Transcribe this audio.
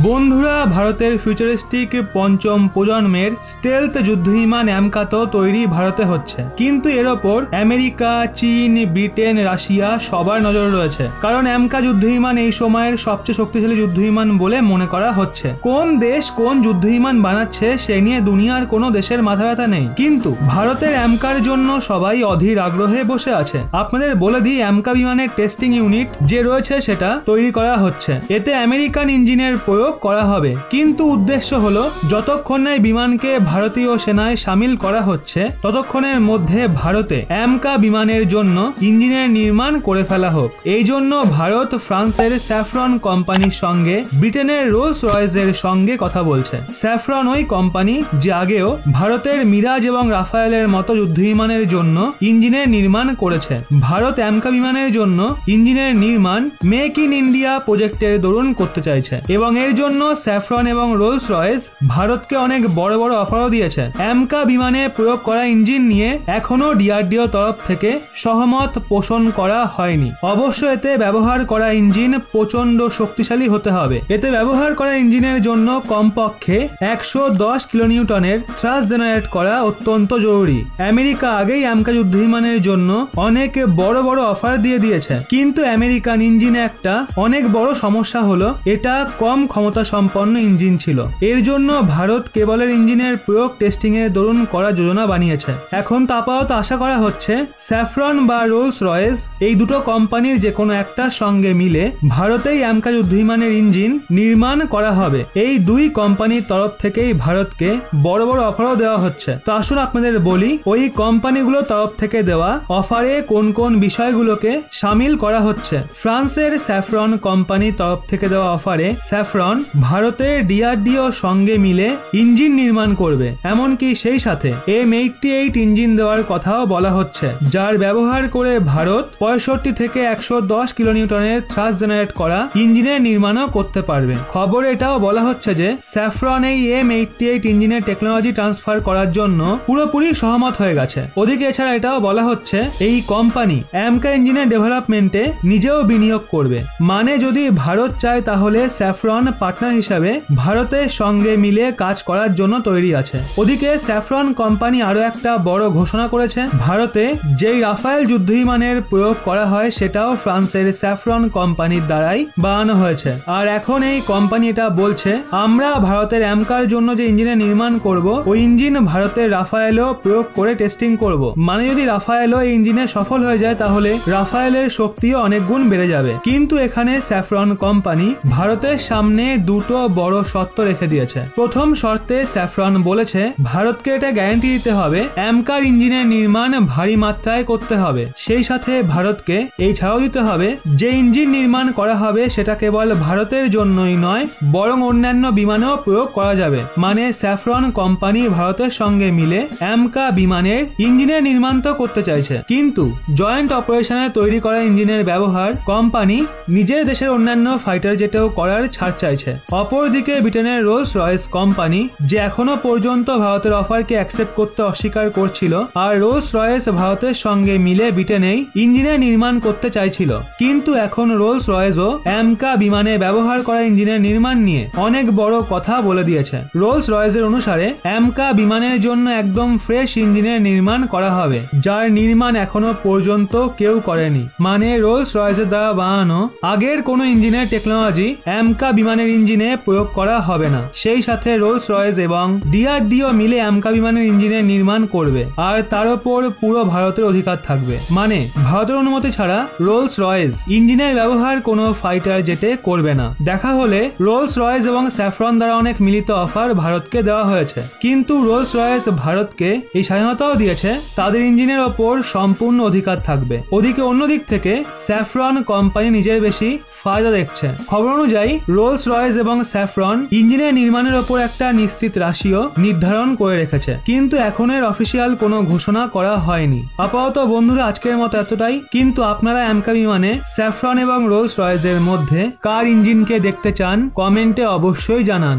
বন্ধুরা, ভারতের ফিউচারিস্টিক পঞ্চম প্রজন্মের স্টেলথ যুদ্ধবিমান অ্যামকা তৈরি ভারতে হচ্ছে, কিন্তু এর ওপর আমেরিকা, চীন, ব্রিটেন, রাশিয়া সবার নজর রয়েছে। কারণ অ্যামকা যুদ্ধবিমান এই সময়ের সবচেয়ে শক্তিশালী যুদ্ধবিমান বলে মনে করা হচ্ছে। কোন দেশ কোন যুদ্ধবিমান বানাচ্ছে সে নিয়ে দুনিয়ার কোনো দেশের মাথা ব্যথা নেই, কিন্তু ভারতের অ্যামকার জন্য সবাই অধীর আগ্রহে বসে আছে। আপনাদের বলে দিই, অ্যামকা বিমানের টেস্টিং ইউনিট যে রয়েছে সেটা তৈরি করা হচ্ছে। এতে আমেরিকান ইঞ্জিনের প্রয়োগ করা হবে, কিন্তু উদ্দেশ্য হলো যতক্ষণ না বিমানকে ভারতীয় সেনায় সামিল করা হচ্ছে ততক্ষণের মধ্যে ভারতে অ্যামকা বিমানের জন্য ইঞ্জিনের নির্মাণ করে ফেলা হোক। এই জন্য ভারত ফ্রান্সের স্যাফরন কোম্পানির সঙ্গে ব্রিটেনের রোলস রয়েসের সঙ্গে কথা বলছে। স্যাফরন ওই কোম্পানি যে আগেও ভারতের মিরাজ এবং রাফায়েলের মতো যুদ্ধবিমানের জন্য ইঞ্জিনের নির্মাণ করেছে। ভারত অ্যামকা বিমানের জন্য ইঞ্জিনের নির্মাণ মেক ইন ইন্ডিয়া প্রজেক্টের দরুন করতে চাইছে, এবং এর জন্য স্যাফরন এবং রোলস রয়েস ভারতকে অনেক বড় বড় অফারও দিয়েছে। অ্যামকা বিমানে প্রয়োগ করা ইঞ্জিন নিয়ে এখনো ডিআরডিও তরফ থেকে সহমত পোষণ করা হয়নি। অবশ্য এতে ব্যবহার করা ইঞ্জিন প্রচন্ড শক্তিশালী হতে হবে। এতে ব্যবহার করা ইঞ্জিনের জন্য কমপক্ষে 110 কিলোনিউটনের থ্রাস্ট জেনারেট করা অত্যন্ত জরুরি। আমেরিকা আগেই অ্যামকা যুদ্ধবিমানের জন্য অনেক বড় বড় অফার দিয়ে দিয়েছে, কিন্তু আমেরিকান ইঞ্জিনে একটা অনেক বড় সমস্যা হলো এটা কম ক্ষমতা সম্পন্ন ইঞ্জিন ছিল। এর জন্য ভারত কেবলের ইঞ্জিনের প্রয়োগ টেস্টিং এর দরুন করার যোজনা বানিয়েছে। এখন আপাতত আশা করা হচ্ছে স্যাফরন বা রোলস রয়েস এই দুটো কোম্পানির যে কোনো একটার সঙ্গে মিলে ভারতেই অ্যামকা যুদ্ধবিমানের ইঞ্জিন নির্মাণ করা হবে। এই দুই কোম্পানির তরফ থেকেই ভারতকে বড় বড় অফারও দেওয়া হচ্ছে। তো আসুন আপনাদের বলি, ওই কোম্পানিগুলোর তরফ থেকে দেওয়া অফারে কোন কোন বিষয়গুলোকে সামিল করা হচ্ছে। ফ্রান্সের স্যাফরন কোম্পানির তরফ থেকে দেওয়া অফারে স্যাফরন ভারতের ডিআরডিও সঙ্গে মিলে ইঞ্জিন নির্মাণ করবে, এমনকি সেই সাথে M88 ইঞ্জিন দেওয়ার কথাও বলা হচ্ছে, যার ব্যবহার করে ভারত 65 থেকে 110 কিলোনিউটনের থ্রাস্ট জেনারেট করা ইঞ্জিনের নির্মাণও করতে পারবে। খবর এটাও বলা হচ্ছে যে স্যাফরন এই M88 ইঞ্জিনের টেকনোলজি ট্রান্সফার করার জন্য পুরোপুরি সহমত হয়ে গেছে। ওদিকে এছাড়া এটাও বলা হচ্ছে এই কোম্পানি অ্যামকা ইঞ্জিনের ডেভেলপমেন্টে নিজেও বিনিয়োগ করবে। মানে যদি ভারত চায় তাহলে স্যাফরন পার্টনার হিসাবে ভারতের সঙ্গে মিলে কাজ করার জন্য তৈরি আছে। ওদিকে স্যাফরন কোম্পানি আরো একটা বড় ঘোষণা করেছে, ভারতে যেই রাফায়েল যুদ্ধবিমানের প্রয়োগ করা হয় সেটাও ফ্রান্সের স্যাফরন কোম্পানির দ্বারাই বানানো হয়েছে। আর এখন এই কোম্পানি এটা বলছে, আমরা ভারতের অ্যামকার জন্য যে ইঞ্জিনের নির্মাণ করব ওই ইঞ্জিন ভারতের রাফায়েলও প্রয়োগ করে টেস্টিং করব। মানে যদি রাফায়েলও এই ইঞ্জিনে সফল হয়ে যায় তাহলে রাফায়েলের শক্তিও অনেক গুণ বেড়ে যাবে। কিন্তু এখানে স্যাফরন কোম্পানি ভারতের সামনে দুটো বড় শর্ত রেখে দিয়েছে। প্রথম শর্তে স্যাফরন বলেছে ভারতকে এটা গ্যারান্টি দিতে হবে অ্যামকার ইঞ্জিনের নির্মাণ ভারী মাত্রায় করতে হবে। সেই সাথে ভারতকে এই ছাড়াও দিতে হবে যে ইঞ্জিন নির্মাণ করা হবে সেটা কেবল ভারতের জন্যই নয় বরং অন্যান্য বিমানেও প্রয়োগ করা যাবে। মানে স্যাফরন কোম্পানি ভারতের সঙ্গে মিলে অ্যামকা বিমানের ইঞ্জিনের নির্মাণ তো করতে চাইছে, কিন্তু জয়েন্ট অপারেশনে তৈরি করা ইঞ্জিনের ব্যবহার কোম্পানি নিজের দেশের অন্যান্য ফাইটার জেটেও করার ছাড় চাইছে। অপরদিকে ব্রিটেনের রোলস রয়েস কোম্পানি যে এখনো পর্যন্ত ভারতের অফারকে অ্যাকসেপ্ট করতে অস্বীকার করছিল, আর রোলস রয়েস ভারতের সঙ্গে মিলে ব্রিটেনেই ইঞ্জিনের নির্মাণ করতে চাইছিল, কিন্তু এখন রোলস রয়েসও অ্যামকা বিমানে ব্যবহার করা ইঞ্জিনের নির্মাণ নিয়ে অনেক বড় কথা বলে দিয়েছে। রোলস রয়েসের অনুসারে অ্যামকা বিমানের জন্য একদম ফ্রেশ ইঞ্জিনের নির্মাণ করা হবে, যার নির্মাণ এখনো পর্যন্ত কেউ করেনি। মানে রোলস রয়েসের দ্বারা বানানো আগের কোনো ইঞ্জিনের টেকনোলজি অ্যামকা বিমানের ইঞ্জিনে প্রয়োগ করা হবে না। সেই সাথে রোলস রয়েস এবং ডিআরডিও মিলে অ্যামকা বিমানের ইঞ্জিনের নির্মাণ করবে, আর তার উপর পুরো ভারতের অধিকার থাকবে। মানে ভারতের অনুমতি ছাড়া রোলস রয়েস ইঞ্জিনের ব্যবহার কোনো ফাইটার জেটে করবে না। দেখা হলে রোলস রয়েস এবং স্যাফরন দ্বারা অনেক মিলিত অফার ভারতকে দেওয়া হয়েছে, কিন্তু রোলস রয়েস ভারতকে এই স্বাধীনতাও দিয়েছে তাদের ইঞ্জিনের ওপর সম্পূর্ণ অধিকার থাকবে। ওদিকে অন্যদিক থেকে স্যাফরন কোম্পানি নিজের বেশি ফায়দা দেখছে। খবর অনুযায়ী রোলস রয়েস এবং স্যাফরন ইঞ্জিনের নির্মাণের ওপর একটা নিশ্চিত রাশিও নির্ধারণ করে রেখেছে, কিন্তু এখন এর অফিসিয়াল কোনো ঘোষণা করা হয়নি। আপাতত বন্ধুরা আজকের মতো এতটাই, কিন্তু আপনারা অ্যামকা বিমানে স্যাফরন এবং রোলস রয়েসের মধ্যে কার ইঞ্জিনকে দেখতে চান কমেন্টে অবশ্যই জানান।